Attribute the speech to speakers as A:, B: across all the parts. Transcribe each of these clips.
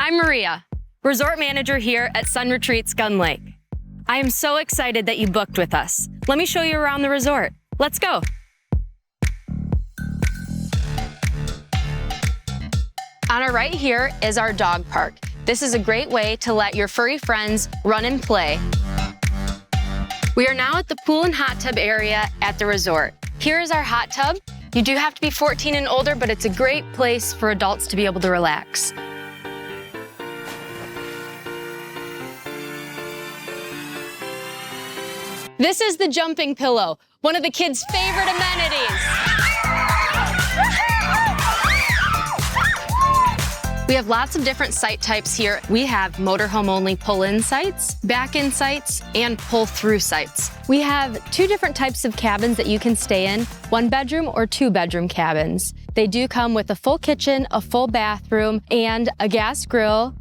A: I'm Maria, resort manager here at Sun Retreats Gun Lake. I am so excited that you booked with us. Let me show you around the resort. Let's go. On our right here is our dog park. This is a great way to let your furry friends run and play. We are now at the pool and hot tub area at the resort. Here is our hot tub. You do have to be 14 and older, but it's a great place for adults to be able to relax. This is the jumping pillow, one of the kids' favorite amenities. We have lots of different site types here. We have motorhome-only pull-in sites, back-in sites, and pull-through sites. We have 2 different types of cabins that you can stay in, 1-bedroom or 2-bedroom cabins. They do come with a full kitchen, a full bathroom, and a gas grill.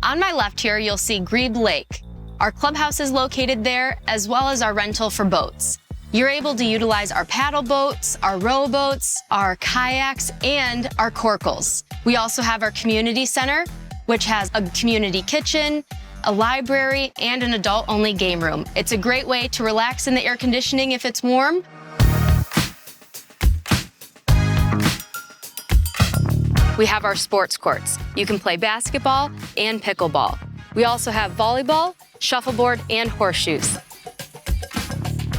A: On my left here, you'll see Grebe Lake. Our clubhouse is located there, as well as our rental for boats. You're able to utilize our paddle boats, our rowboats, our kayaks, and our corkles. We also have our community center, which has a community kitchen, a library, and an adult-only game room. It's a great way to relax in the air conditioning if it's warm. We have our sports courts. You can play basketball and pickleball. We also have volleyball, shuffleboard, and horseshoes.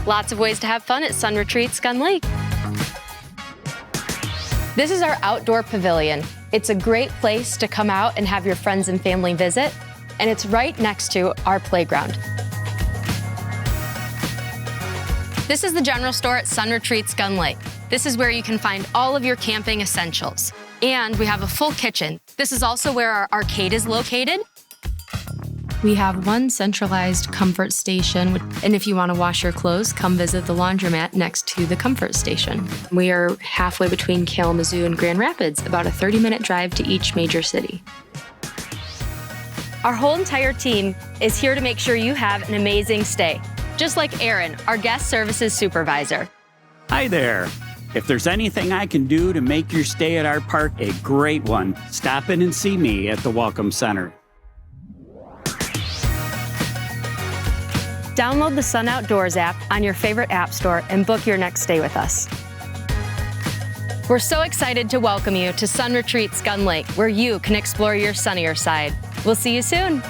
A: Lots of ways to have fun at Sun Retreats Gun Lake. This is our outdoor pavilion. It's a great place to come out and have your friends and family visit, and it's right next to our playground. This is the general store at Sun Retreats Gun Lake. This is where you can find all of your camping essentials. And we have a full kitchen. This is also where our arcade is located. We have one centralized comfort station, and if you want to wash your clothes, come visit the laundromat next to the comfort station. We are halfway between Kalamazoo and Grand Rapids, about a 30-minute drive to each major city. Our whole entire team is here to make sure you have an amazing stay, just like Aaron, our guest services supervisor.
B: Hi there. If there's anything I can do to make your stay at our park a great one, stop in and see me at the Welcome Center.
A: Download the Sun Outdoors app on your favorite app store and book your next stay with us. We're so excited to welcome you to Sun Retreats Gun Lake, where you can explore your sunnier side. We'll see you soon.